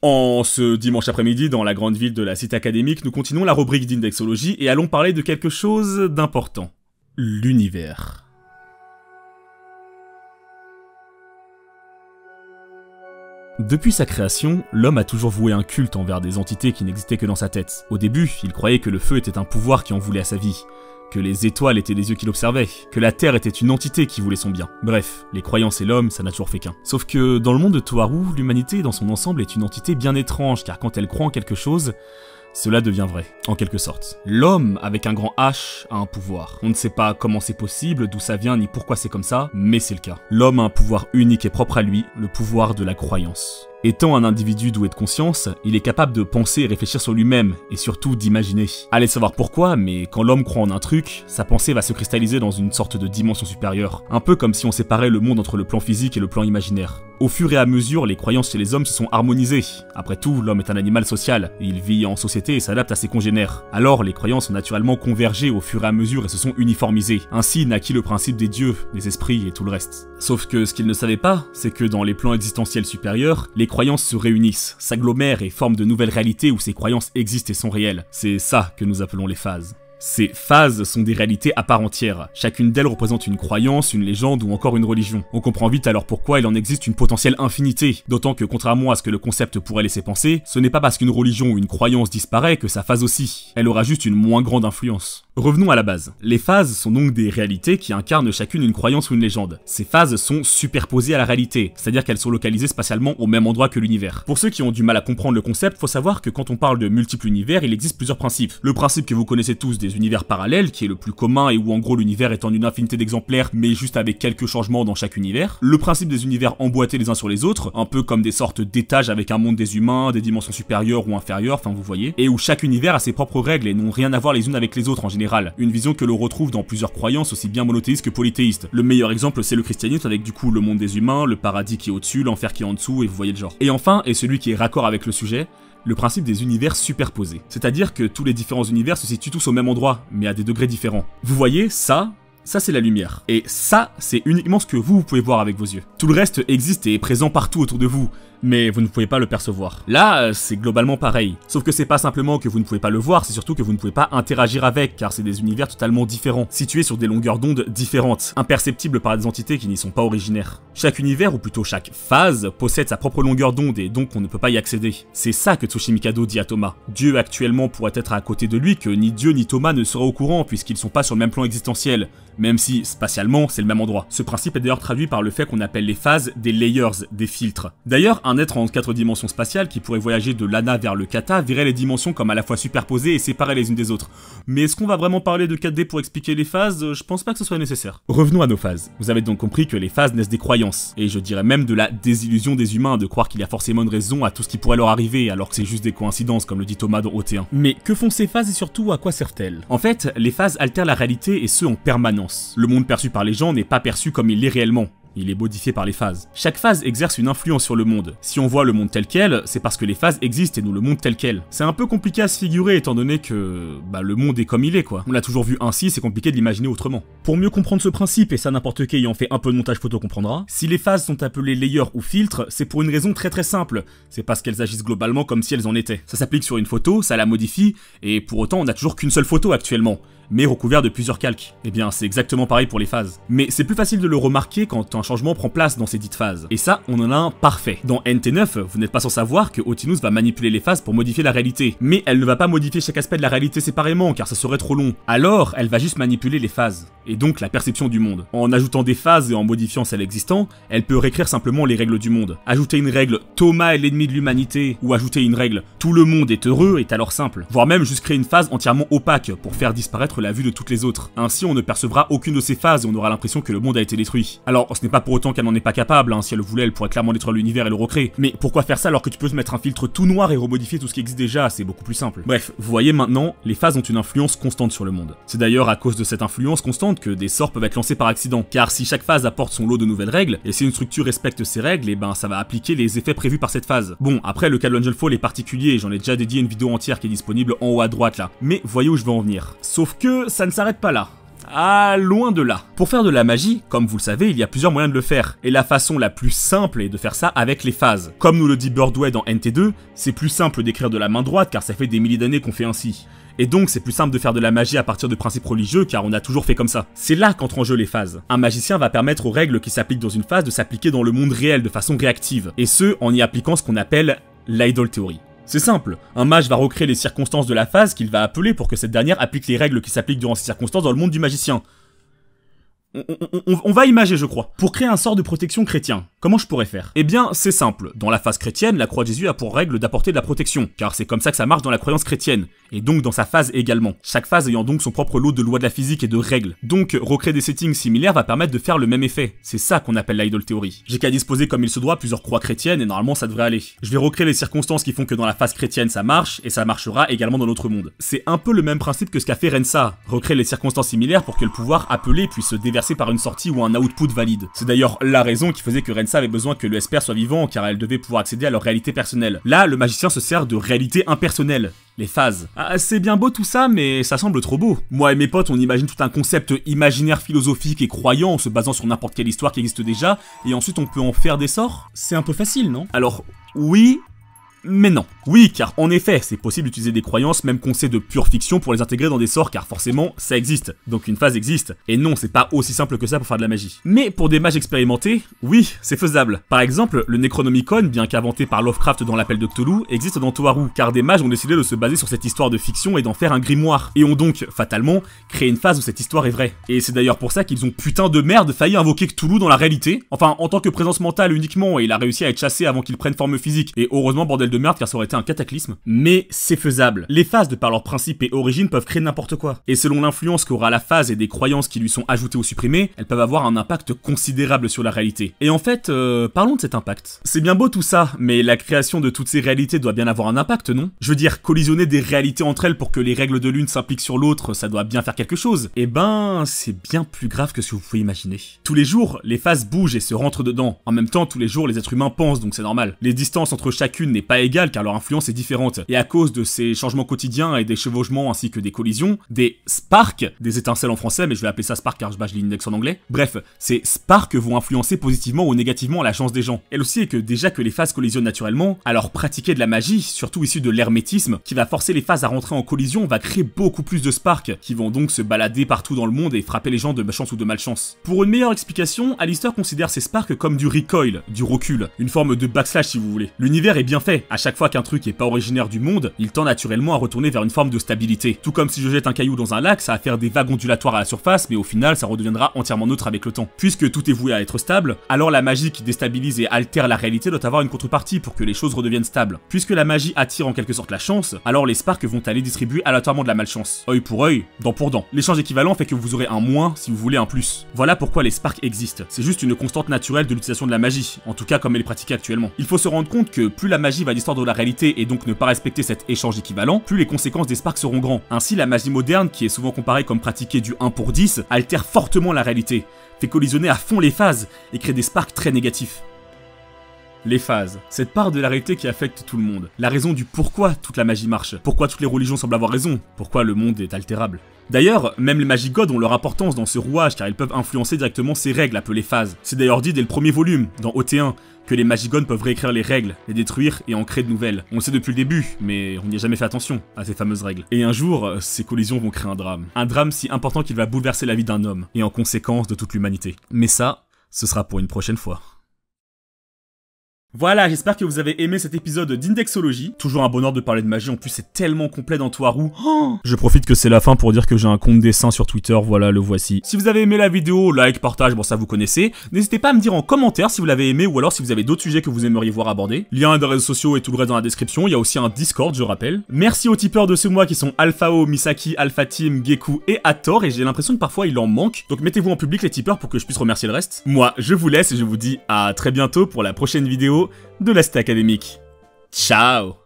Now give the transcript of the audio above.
En ce dimanche après-midi, dans la grande ville de la cité académique, nous continuons la rubrique d'indexologie et allons parler de quelque chose d'important. L'univers. Depuis sa création, l'homme a toujours voué un culte envers des entités qui n'existaient que dans sa tête. Au début, il croyait que le feu était un pouvoir qui en voulait à sa vie, que les étoiles étaient des yeux qui l'observaient, que la Terre était une entité qui voulait son bien. Bref, les croyances et l'homme, ça n'a toujours fait qu'un. Sauf que dans le monde de Toharu, l'humanité dans son ensemble est une entité bien étrange, car quand elle croit en quelque chose, cela devient vrai, en quelque sorte. L'homme, avec un grand H, a un pouvoir. On ne sait pas comment c'est possible, d'où ça vient, ni pourquoi c'est comme ça, mais c'est le cas. L'homme a un pouvoir unique et propre à lui, le pouvoir de la croyance. Étant un individu doué de conscience, il est capable de penser et réfléchir sur lui-même, et surtout d'imaginer. Allez savoir pourquoi, mais quand l'homme croit en un truc, sa pensée va se cristalliser dans une sorte de dimension supérieure. Un peu comme si on séparait le monde entre le plan physique et le plan imaginaire. Au fur et à mesure, les croyances chez les hommes se sont harmonisées. Après tout, l'homme est un animal social, il vit en société et s'adapte à ses congénères. Alors, les croyances ont naturellement convergé au fur et à mesure et se sont uniformisées. Ainsi naquit le principe des dieux, des esprits et tout le reste. Sauf que ce qu'ils ne savaient pas, c'est que dans les plans existentiels supérieurs, les croyances se réunissent, s'agglomèrent et forment de nouvelles réalités où ces croyances existent et sont réelles. C'est ça que nous appelons les phases. Ces phases sont des réalités à part entière. Chacune d'elles représente une croyance, une légende ou encore une religion. On comprend vite alors pourquoi il en existe une potentielle infinité. D'autant que contrairement à ce que le concept pourrait laisser penser, ce n'est pas parce qu'une religion ou une croyance disparaît que sa phase aussi. Elle aura juste une moins grande influence. Revenons à la base. Les phases sont donc des réalités qui incarnent chacune une croyance ou une légende. Ces phases sont superposées à la réalité, c'est-à-dire qu'elles sont localisées spatialement au même endroit que l'univers. Pour ceux qui ont du mal à comprendre le concept, faut savoir que quand on parle de multiples univers, il existe plusieurs principes. Le principe que vous connaissez tous des univers parallèles, qui est le plus commun et où en gros l'univers est en une infinité d'exemplaires, mais juste avec quelques changements dans chaque univers. Le principe des univers emboîtés les uns sur les autres, un peu comme des sortes d'étages avec un monde des humains, des dimensions supérieures ou inférieures, enfin vous voyez, et où chaque univers a ses propres règles et n'ont rien à voir les unes avec les autres en général. Une vision que l'on retrouve dans plusieurs croyances aussi bien monothéistes que polythéistes. Le meilleur exemple c'est le christianisme avec du coup le monde des humains, le paradis qui est au-dessus, l'enfer qui est en dessous et vous voyez le genre. Et enfin, et celui qui est raccord avec le sujet, le principe des univers superposés. C'est-à-dire que tous les différents univers se situent tous au même endroit, mais à des degrés différents. Vous voyez, ça c'est la lumière. Et ça, c'est uniquement ce que vous pouvez voir avec vos yeux. Tout le reste existe et est présent partout autour de vous, mais vous ne pouvez pas le percevoir. Là, c'est globalement pareil. Sauf que c'est pas simplement que vous ne pouvez pas le voir, c'est surtout que vous ne pouvez pas interagir avec, car c'est des univers totalement différents, situés sur des longueurs d'onde différentes, imperceptibles par des entités qui n'y sont pas originaires. Chaque univers, ou plutôt chaque phase, possède sa propre longueur d'onde et donc on ne peut pas y accéder. C'est ça que Tsushimikado dit à Thomas. Dieu actuellement pourrait être à côté de lui, que ni Dieu ni Thomas ne seraient au courant puisqu'ils sont pas sur le même plan existentiel, même si, spatialement, c'est le même endroit. Ce principe est d'ailleurs traduit par le fait qu'on appelle les phases des layers, des filtres. D'ailleurs, un être en 4 dimensions spatiales qui pourrait voyager de l'Ana vers le Kata verrait les dimensions comme à la fois superposées et séparées les unes des autres. Mais est-ce qu'on va vraiment parler de 4D pour expliquer les phases? Je pense pas que ce soit nécessaire. Revenons à nos phases. Vous avez donc compris que les phases naissent des croyances, et je dirais même de la désillusion des humains de croire qu'il y a forcément une raison à tout ce qui pourrait leur arriver, alors que c'est juste des coïncidences, comme le dit Thomas dans OT1. Mais que font ces phases et surtout à quoi servent-elles? En fait, les phases altèrent la réalité et ce en permanence. Le monde perçu par les gens n'est pas perçu comme il l'est réellement. Il est modifié par les phases. Chaque phase exerce une influence sur le monde. Si on voit le monde tel quel, c'est parce que les phases existent et nous le monde tel quel. C'est un peu compliqué à se figurer étant donné que le monde est comme il est quoi. On l'a toujours vu ainsi, c'est compliqué de l'imaginer autrement. Pour mieux comprendre ce principe, et ça n'importe qui ayant fait un peu de montage photo comprendra, si les phases sont appelées layers ou filtres, c'est pour une raison très simple. C'est parce qu'elles agissent globalement comme si elles en étaient. Ça s'applique sur une photo, ça la modifie, et pour autant on n'a toujours qu'une seule photo actuellement, mais recouvert de plusieurs calques. Eh bien, c'est exactement pareil pour les phases. Mais c'est plus facile de le remarquer quand un changement prend place dans ces dites phases. Et ça, on en a un parfait. Dans NT9, vous n'êtes pas sans savoir que Otinous va manipuler les phases pour modifier la réalité. Mais elle ne va pas modifier chaque aspect de la réalité séparément, car ça serait trop long. Alors, elle va juste manipuler les phases, et donc la perception du monde. En ajoutant des phases et en modifiant celles existantes, elle peut réécrire simplement les règles du monde. Ajouter une règle « Thomas est l'ennemi de l'humanité » ou ajouter une règle « Tout le monde est heureux » est alors simple. Voire même juste créer une phase entièrement opaque pour faire disparaître la vue de toutes les autres. Ainsi, on ne percevra aucune de ces phases et on aura l'impression que le monde a été détruit. Alors, ce n'est pas pour autant qu'elle n'en est pas capable, si elle le voulait, elle pourrait clairement détruire l'univers et le recréer. Mais pourquoi faire ça alors que tu peux te mettre un filtre tout noir et remodifier tout ce qui existe déjà? C'est beaucoup plus simple. Bref, vous voyez maintenant, les phases ont une influence constante sur le monde. C'est d'ailleurs à cause de cette influence constante que des sorts peuvent être lancés par accident. Car si chaque phase apporte son lot de nouvelles règles, et si une structure respecte ces règles, et ça va appliquer les effets prévus par cette phase. Bon, après le cas de Angel Fall est particulier, j'en ai déjà dédié une vidéo entière qui est disponible en haut à droite là. Mais voyez où je veux en venir. Sauf que ça ne s'arrête pas là. Ah, loin de là. Pour faire de la magie, comme vous le savez, il y a plusieurs moyens de le faire, et la façon la plus simple est de faire ça avec les phases. Comme nous le dit Birdway dans NT2, c'est plus simple d'écrire de la main droite car ça fait des milliers d'années qu'on fait ainsi. Et donc c'est plus simple de faire de la magie à partir de principes religieux car on a toujours fait comme ça. C'est là qu'entrent en jeu les phases. Un magicien va permettre aux règles qui s'appliquent dans une phase de s'appliquer dans le monde réel de façon réactive, et ce en y appliquant ce qu'on appelle l'idle theory. C'est simple, un mage va recréer les circonstances de la phase qu'il va appeler pour que cette dernière applique les règles qui s'appliquent durant ces circonstances dans le monde du magicien. On va imager, je crois. Pour créer un sort de protection chrétien, comment je pourrais faire? Eh bien, c'est simple. Dans la phase chrétienne, la croix de Jésus a pour règle d'apporter de la protection, car c'est comme ça que ça marche dans la croyance chrétienne, et donc dans sa phase également. Chaque phase ayant donc son propre lot de lois de la physique et de règles. Donc, recréer des settings similaires va permettre de faire le même effet. C'est ça qu'on appelle l'idle theory. J'ai qu'à disposer comme il se doit plusieurs croix chrétiennes, et normalement ça devrait aller. Je vais recréer les circonstances qui font que dans la phase chrétienne ça marche, et ça marchera également dans l'autre monde. C'est un peu le même principe que ce qu'a fait Rensa. Recréer les circonstances similaires pour que le pouvoir appelé puisse se déverser par une sortie ou un output valide. C'est d'ailleurs la raison qui faisait que Rensa avait besoin que le Esper soit vivant, car elle devait pouvoir accéder à leur réalité personnelle. Là, le magicien se sert de réalité impersonnelle. Les phases. Ah, c'est bien beau tout ça, mais ça semble trop beau. Moi et mes potes, on imagine tout un concept imaginaire philosophique et croyant en se basant sur n'importe quelle histoire qui existe déjà, et ensuite on peut en faire des sorts. C'est un peu facile, non? Alors, oui, mais non. Oui, car en effet, c'est possible d'utiliser des croyances, même qu'on sait de pure fiction, pour les intégrer dans des sorts, car forcément, ça existe. Donc une phase existe. Et non, c'est pas aussi simple que ça pour faire de la magie. Mais pour des mages expérimentés, oui, c'est faisable. Par exemple, le Necronomicon, bien qu'inventé par Lovecraft dans l'Appel de Cthulhu, existe dans Toaru, car des mages ont décidé de se baser sur cette histoire de fiction et d'en faire un grimoire, et ont donc, fatalement, créé une phase où cette histoire est vraie. Et c'est d'ailleurs pour ça qu'ils ont putain de merde failli invoquer Cthulhu dans la réalité, enfin, en tant que présence mentale uniquement, et il a réussi à être chassé avant qu'il prenne forme physique, et heureusement, bordel de merde, car ça aurait été un cataclysme. Mais c'est faisable. Les phases, de par leur principe et origine, peuvent créer n'importe quoi. Et selon l'influence qu'aura la phase et des croyances qui lui sont ajoutées ou supprimées, elles peuvent avoir un impact considérable sur la réalité. Et en fait, parlons de cet impact. C'est bien beau tout ça, mais la création de toutes ces réalités doit bien avoir un impact, non? Je veux dire, collisionner des réalités entre elles pour que les règles de l'une s'impliquent sur l'autre, ça doit bien faire quelque chose. Eh ben, c'est bien plus grave que ce que vous pouvez imaginer. Tous les jours, les phases bougent et se rentrent dedans. En même temps, tous les jours, les êtres humains pensent, donc c'est normal. Les distances entre chacune n'est pas égale car leur influence est différente. Et à cause de ces changements quotidiens et des chevauchements ainsi que des collisions, des sparks, des étincelles en français, mais je vais appeler ça spark car je lis l'index en anglais. Bref, ces sparks vont influencer positivement ou négativement la chance des gens. Elle aussi est que déjà que les phases collisionnent naturellement, alors pratiquer de la magie, surtout issue de l'hermétisme, qui va forcer les phases à rentrer en collision, va créer beaucoup plus de sparks, qui vont donc se balader partout dans le monde et frapper les gens de chance ou de malchance. Pour une meilleure explication, Alistair considère ces sparks comme du recoil, du recul, une forme de backslash si vous voulez. L'univers est bien fait, à chaque fois qu'un truc est pas originaire du monde, il tend naturellement à retourner vers une forme de stabilité. Tout comme si je jette un caillou dans un lac, ça va faire des vagues ondulatoires à la surface, mais au final ça redeviendra entièrement neutre avec le temps. Puisque tout est voué à être stable, alors la magie qui déstabilise et altère la réalité doit avoir une contrepartie pour que les choses redeviennent stables. Puisque la magie attire en quelque sorte la chance, alors les sparks vont aller distribuer aléatoirement de la malchance. Œil pour œil, dent pour dent. L'échange équivalent fait que vous aurez un moins si vous voulez un plus. Voilà pourquoi les sparks existent. C'est juste une constante naturelle de l'utilisation de la magie, en tout cas comme elle est pratiquée actuellement. Il faut se rendre compte que plus la magie va distordre la réalité et donc ne pas respecter cet échange équivalent, plus les conséquences des sparks seront grands. Ainsi, la magie moderne, qui est souvent comparée comme pratiquée du 1 pour 10, altère fortement la réalité, fait collisionner à fond les phases et crée des sparks très négatifs. Les phases, cette part de la réalité qui affecte tout le monde. La raison du pourquoi toute la magie marche, pourquoi toutes les religions semblent avoir raison, pourquoi le monde est altérable. D'ailleurs, même les magigods ont leur importance dans ce rouage car ils peuvent influencer directement ces règles appelées phases. C'est d'ailleurs dit dès le premier volume, dans OT1, que les magigods peuvent réécrire les règles, les détruire et en créer de nouvelles. On le sait depuis le début, mais on n'y a jamais fait attention à ces fameuses règles. Et un jour, ces collisions vont créer un drame. Un drame si important qu'il va bouleverser la vie d'un homme, et en conséquence de toute l'humanité. Mais ça, ce sera pour une prochaine fois. Voilà, j'espère que vous avez aimé cet épisode d'Indexologie. Toujours un bonheur de parler de magie, en plus c'est tellement complet dans Toaru. Oh, je profite que c'est la fin pour dire que j'ai un compte dessin sur Twitter, voilà, le voici. Si vous avez aimé la vidéo, like, partage, bon ça vous connaissez. N'hésitez pas à me dire en commentaire si vous l'avez aimé ou alors si vous avez d'autres sujets que vous aimeriez voir abordés. Lien des réseaux sociaux et tout le reste dans la description, il y a aussi un Discord, je rappelle. Merci aux tipeurs de ce mois qui sont Alphao, Misaki, Alpha Team, Geku et Hathor, et j'ai l'impression que parfois il en manque. Donc mettez-vous en public les tipeurs pour que je puisse remercier le reste. Moi, je vous laisse et je vous dis à très bientôt pour la prochaine vidéo de l'Ast Académique. Ciao!